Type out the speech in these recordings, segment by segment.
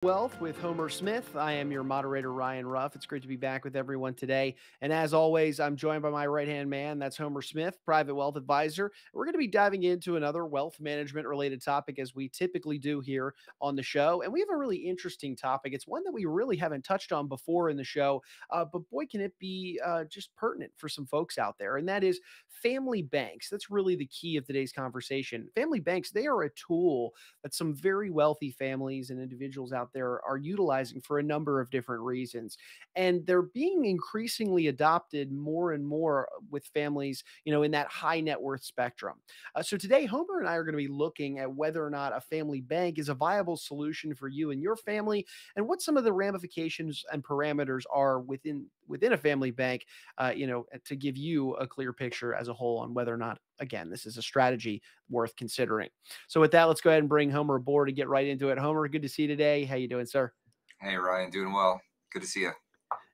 Wealth with Homer Smith. I am your moderator, Ryan Ruff. It's great to be back with everyone today. And as always, I'm joined by my right hand man. That's Homer Smith, private wealth advisor. We're going to be diving into another wealth management related topic as we typically do here on the show. And we have a really interesting topic. It's one that we really haven't touched on before in the show, but boy, can it be just pertinent for some folks out there. And that is family banks. That's really the key of today's conversation. Family banks, they are a tool that some very wealthy families and individuals out there are utilizing for a number of different reasons. And they're being increasingly adopted more and more with families, in that high net worth spectrum. So today, Homer and I are going to be looking at whether or not a family bank is a viable solution for you and your family, and what some of the ramifications and parameters are within a family bank, to give you a clear picture as a whole on whether or not, again, this is a strategy worth considering. So with that, let's go ahead and bring Homer aboard and get right into it. Homer, good to see you today. How you doing, sir? Hey Ryan, doing well. Good to see you.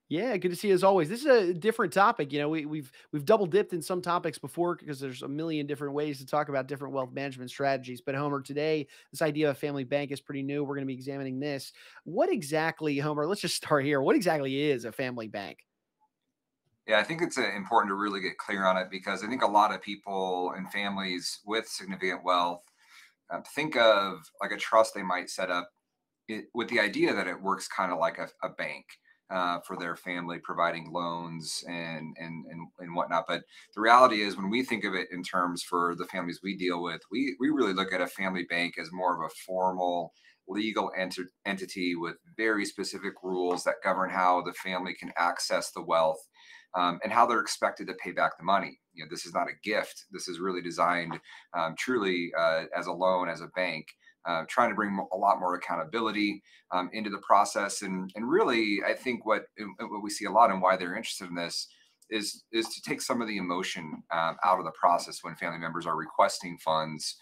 Yeah, good to see you as always. This is a different topic. We've double dipped in some topics before because there's a million different ways to talk about different wealth management strategies. But Homer, today this idea of a family bank is pretty new. We're going to be examining this. What exactly, Homer? Let's just start here. What exactly is a family bank? Yeah, I think it's important to really get clear on it because I think a lot of people and families with significant wealth think of like a trust they might set up with the idea that it works kind of like a bank for their family, providing loans and whatnot. But the reality is, when we think of it in terms for the families we deal with, we really look at a family bank as more of a formal legal entity with very specific rules that govern how the family can access the wealth, and how they're expected to pay back the money. This is not a gift. This is really designed truly as a loan, as a bank, trying to bring a lot more accountability into the process. And really, I think what we see a lot and why they're interested in this is to take some of the emotion out of the process when family members are requesting funds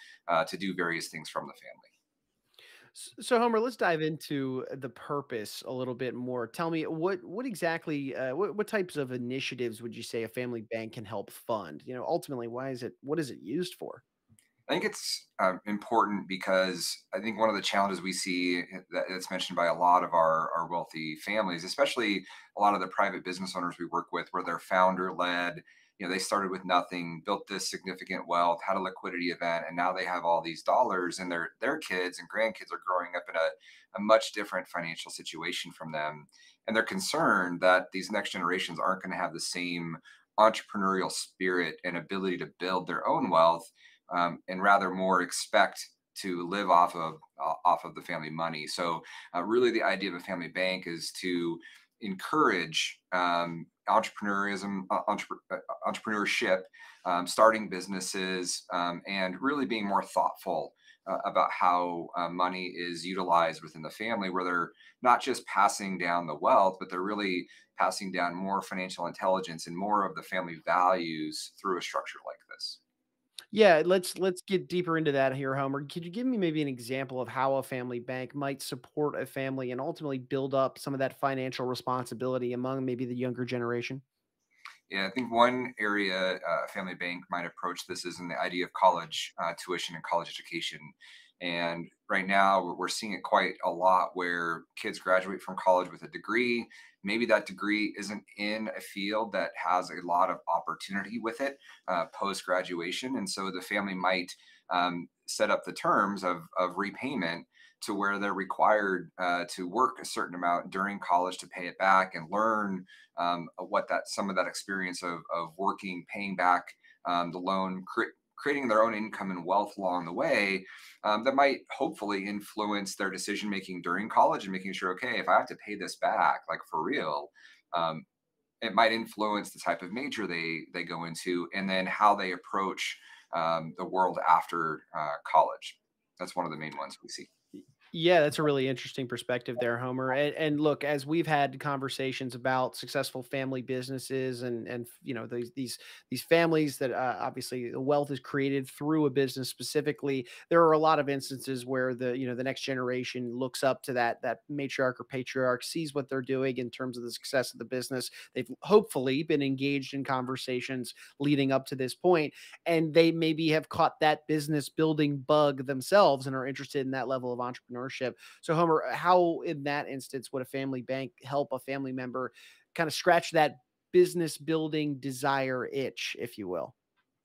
to do various things from the family. So, Homer, let's dive into the purpose a little bit more. Tell me what exactly what types of initiatives would you say a family bank can help fund? Ultimately, what is it used for? I think it's important because I think one of the challenges we see that's mentioned by a lot of our wealthy families, especially a lot of the private business owners we work with, where they're founder led. They started with nothing, built this significant wealth, had a liquidity event, and now they have all these dollars, and their kids and grandkids are growing up in a much different financial situation from them, and they're concerned that these next generations aren't going to have the same entrepreneurial spirit and ability to build their own wealth, and rather more expect to live off of the family money. So, really, the idea of a family bank is to encourage entrepreneurship, starting businesses, and really being more thoughtful about how money is utilized within the family, where they're not just passing down the wealth, but they're really passing down more financial intelligence and more of the family values through a structure like this. Yeah, let's get deeper into that here, Homer. Could you give me maybe an example of how a family bank might support a family and ultimately build up some of that financial responsibility among maybe the younger generation? Yeah, I think one area a family bank might approach this is in the idea of college tuition and college education. And right now, we're seeing it quite a lot where kids graduate from college with a degree. Maybe that degree isn't in a field that has a lot of opportunity with it post graduation. And so the family might set up the terms of repayment to where they're required to work a certain amount during college to pay it back and learn what that some of that experience of working, paying back the loan, creating their own income and wealth along the way, that might hopefully influence their decision making during college and making sure, okay, if I have to pay this back, like for real, um, it might influence the type of major they go into and then how they approach the world after college. That's one of the main ones we see. Yeah, that's a really interesting perspective there, Homer. And look, as we've had conversations about successful family businesses and these families that obviously the wealth is created through a business specifically, there are a lot of instances where the next generation looks up to that matriarch or patriarch, sees what they're doing in terms of the success of the business. They've hopefully been engaged in conversations leading up to this point, and they maybe have caught that business building bug themselves and are interested in that level of entrepreneurship entrepreneurship. So, Homer, how in that instance would a family bank help a family member kind of scratch that business building desire itch, if you will?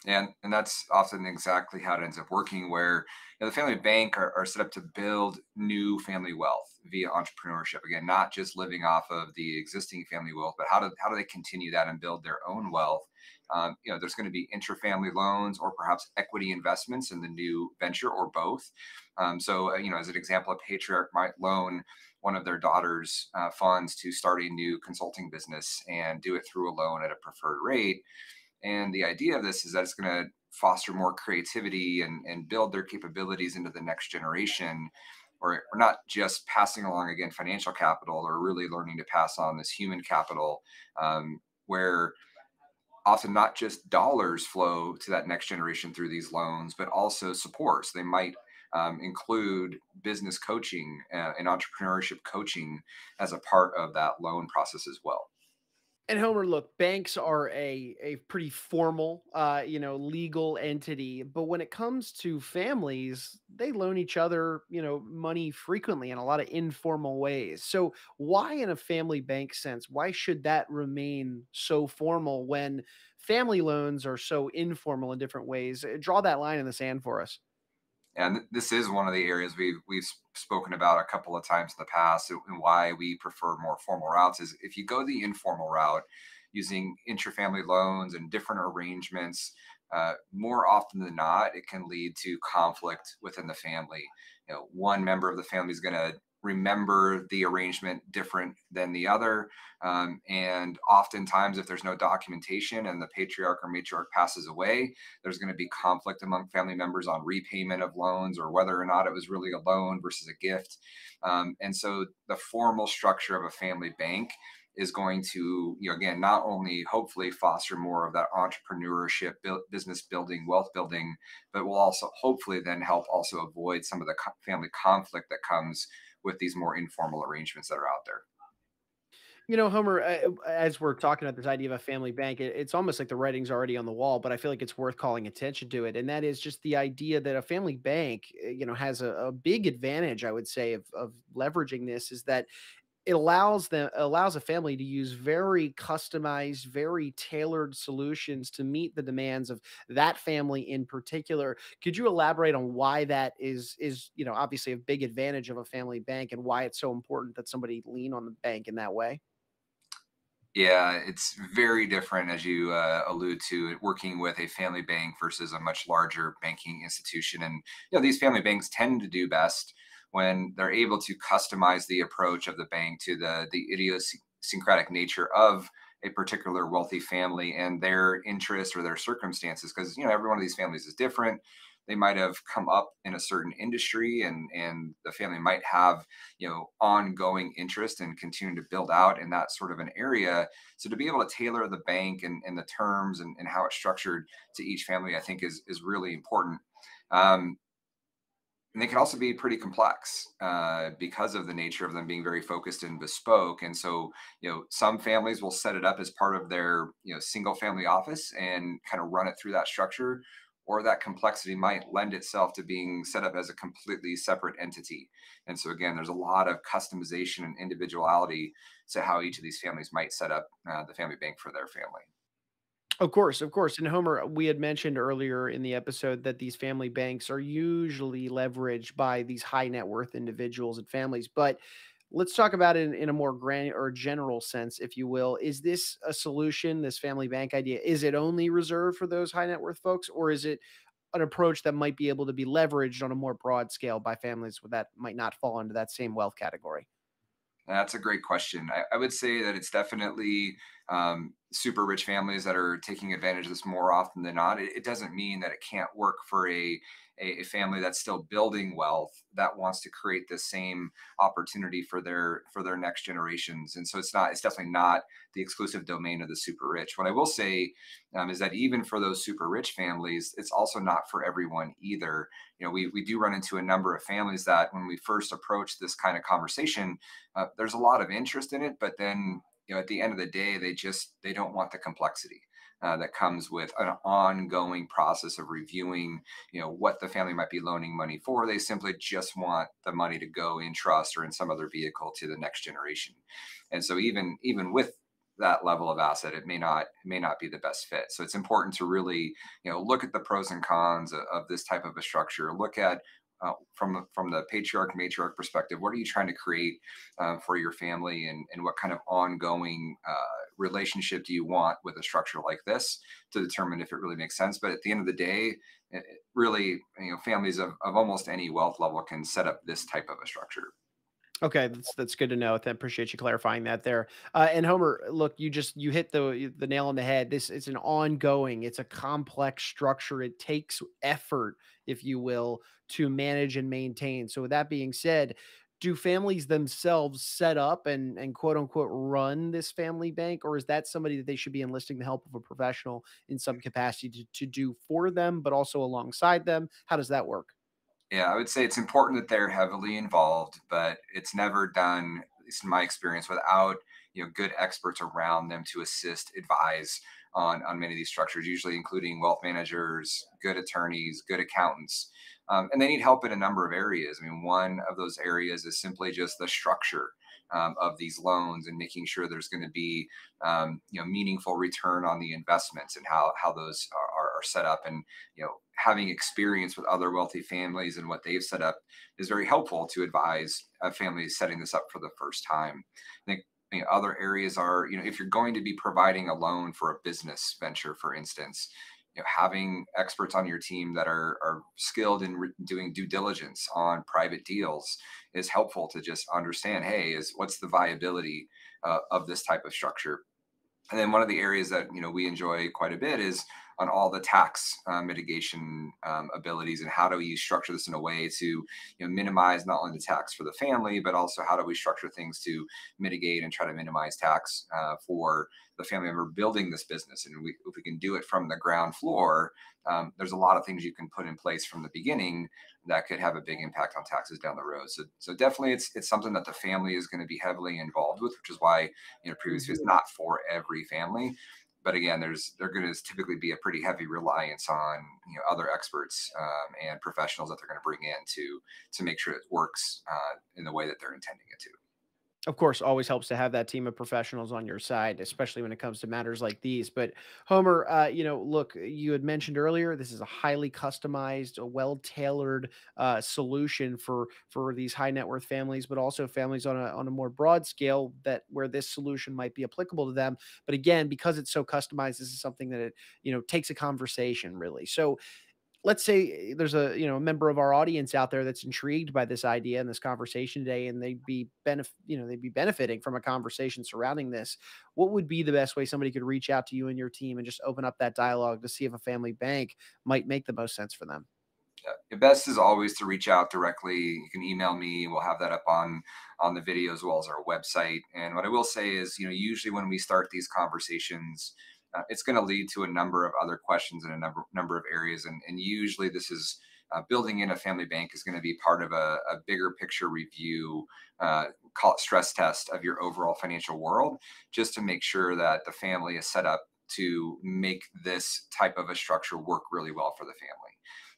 And that's often exactly how it ends up working, where the family bank are set up to build new family wealth via entrepreneurship. Again, not just living off of the existing family wealth, but how do they continue that and build their own wealth? There's going to be intra-family loans or perhaps equity investments in the new venture or both. As an example, a patriarch might loan one of their daughter's funds to start a new consulting business and do it through a loan at a preferred rate. And the idea of this is that it's going to foster more creativity and build their capabilities into the next generation, or not just passing along, again, financial capital, or really learning to pass on this human capital, where often not just dollars flow to that next generation through these loans, but also support. So they might include business coaching and entrepreneurship coaching as a part of that loan process as well. And Homer, look, banks are a pretty formal, legal entity, but when it comes to families, they loan each other, money frequently in a lot of informal ways. So, why, in a family bank sense, why should that remain so formal when family loans are so informal in different ways? Draw that line in the sand for us. And this is one of the areas we've spoken about a couple of times in the past, and why we prefer more formal routes is if you go the informal route using intrafamily loans and different arrangements, more often than not, it can lead to conflict within the family. One member of the family is going to remember the arrangement different than the other. And oftentimes, if there's no documentation and the patriarch or matriarch passes away, there's going to be conflict among family members on repayment of loans or whether or not it was really a loan versus a gift. And so the formal structure of a family bank is going to, again, not only hopefully foster more of that entrepreneurship, business building, wealth building, but will also hopefully then help also avoid some of the family conflict that comes with these more informal arrangements that are out there. Homer, as we're talking about this idea of a family bank, it's almost like the writing's already on the wall, but I feel like it's worth calling attention to it. And that is just the idea that a family bank, has a big advantage, I would say, of leveraging this is that it allows a family to use very customized, very tailored solutions to meet the demands of that family in particular. Could you elaborate on why that is obviously a big advantage of a family bank and why it's so important that somebody lean on the bank in that way? Yeah, it's very different, as you allude to, working with a family bank versus a much larger banking institution. And these family banks tend to do best when they're able to customize the approach of the bank to the idiosyncratic nature of a particular wealthy family and their interest or their circumstances. Because every one of these families is different. They might have come up in a certain industry, and the family might have ongoing interest in continuing to build out in that sort of an area. So to be able to tailor the bank and the terms and how it's structured to each family, I think is really important. um, and they can also be pretty complex because of the nature of them being very focused and bespoke. And so some families will set it up as part of their single family office and kind of run it through that structure, or that complexity might lend itself to being set up as a completely separate entity. And so again, there's a lot of customization and individuality to how each of these families might set up the family bank for their family. Of course, of course. And Homer, we had mentioned earlier in the episode that these family banks are usually leveraged by these high net worth individuals and families. But let's talk about it in a more grand or general sense, if you will. Is this a solution, this family bank idea? Is it only reserved for those high net worth folks, or is it an approach that might be able to be leveraged on a more broad scale by families that might not fall into that same wealth category? That's a great question. I would say that it's definitely super rich families that are taking advantage of this more often than not. It doesn't mean that it can't work for a family that's still building wealth that wants to create the same opportunity for their next generations. And so it's definitely not the exclusive domain of the super rich. What I will say is that even for those super rich families, it's also not for everyone either. We do run into a number of families that when we first approach this kind of conversation, there's a lot of interest in it, but then at the end of the day, they don't want the complexity. that comes with an ongoing process of reviewing, what the family might be loaning money for. They simply just want the money to go in trust or in some other vehicle to the next generation. And so even with that level of asset, it may not be the best fit. So it's important to really, look at the pros and cons of this type of a structure. Look at from the patriarch matriarch perspective, what are you trying to create for your family, and what kind of ongoing relationship do you want with a structure like this, to determine if it really makes sense. But at the end of the day, really, families of almost any wealth level can set up this type of a structure. Okay, that's good to know. I appreciate you clarifying that there. And Homer, look, you hit the nail on the head. This it's an ongoing, it's a complex structure. It takes effort, if you will, to manage and maintain. So with that being said, do families themselves set up and quote unquote run this family bank, or is that somebody that they should be enlisting the help of a professional in some capacity to do for them, but also alongside them? How does that work? Yeah, I would say it's important that they're heavily involved, but it's never done, at least in my experience, without good experts around them to assist, advise on many of these structures. Usually, including wealth managers, good attorneys, good accountants, and they need help in a number of areas. I mean, one of those areas is simply just the structure. Of these loans, and making sure there's going to be meaningful return on the investments, and how those are set up. And having experience with other wealthy families and what they've set up is very helpful to advise families setting this up for the first time. I think other areas are, if you're going to be providing a loan for a business venture, for instance, having experts on your team that are skilled in doing due diligence on private deals is helpful to just understand, hey, is what's the viability of this type of structure. And then one of the areas that we enjoy quite a bit is on all the tax mitigation abilities, and how do we structure this in a way to minimize not only the tax for the family, but also how do we structure things to mitigate and try to minimize tax for the family member building this business. And if we can do it from the ground floor, there's a lot of things you can put in place from the beginning that could have a big impact on taxes down the road. So definitely, it's something that the family is going to be heavily involved with, which is why previously it's Mhm. not for every family. But again, there going to typically be a pretty heavy reliance on other experts and professionals that they're going to bring in to make sure it works in the way that they're intending it to. Of course, always helps to have that team of professionals on your side, especially when it comes to matters like these. But Homer, look, you had mentioned earlier this is a highly customized, a well-tailored solution for these high net worth families, but also families on a more broad scale that where this solution might be applicable to them. But again, because it's so customized, this is something that it takes a conversation really. So let's say there's a member of our audience out there that's intrigued by this idea and this conversation today, and they'd be benefiting from a conversation surrounding this. What would be the best way somebody could reach out to you and your team and just open up that dialogue to see if a family bank might make the most sense for them? The best is always to reach out directly. You can email me. We'll have that up on the video as well as our website. And what I will say is, usually when we start these conversations, it's going to lead to a number of other questions in a number of areas. And usually this is building in a family bank is going to be part of a bigger picture review, call it stress test of your overall financial world, just to make sure that the family is set up to make this type of a structure work really well for the family.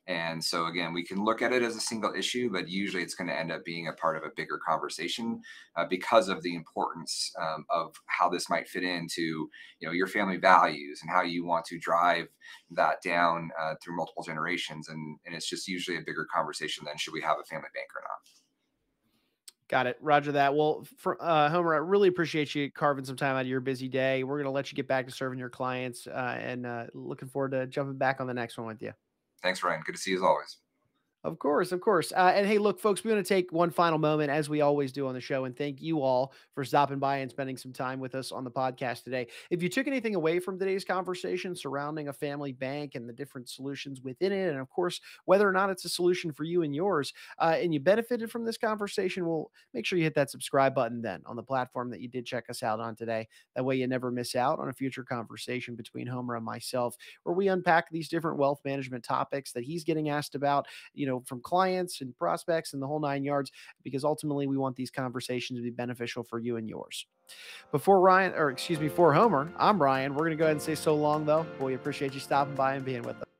And so again, we can look at it as a single issue, but usually it's going to end up being a part of a bigger conversation because of the importance of how this might fit into your family values and how you want to drive that down through multiple generations. And it's just usually a bigger conversation than should we have a family bank or not. Got it. Roger that. Well, for Homer, I really appreciate you carving some time out of your busy day. We're gonna let you get back to serving your clients, and looking forward to jumping back on the next one with you. Thanks, Ryan. Good to see you as always. Of course, of course. And hey, look, folks, we want to take one final moment, as we always do on the show, and thank you all for stopping by and spending some time with us on the podcast today. If you took anything away from today's conversation surrounding a family bank and the different solutions within it, and of course, whether or not it's a solution for you and yours, and you benefited from this conversation, well, make sure you hit that subscribe button then on the platform that you did check us out on today. That way, you never miss out on a future conversation between Homer and myself, where we unpack these different wealth management topics that he's getting asked about, from clients and prospects and the whole nine yards, because ultimately we want these conversations to be beneficial for you and yours. Before Homer, I'm Ryan. We're going to go ahead and say so long, though. We appreciate you stopping by and being with us.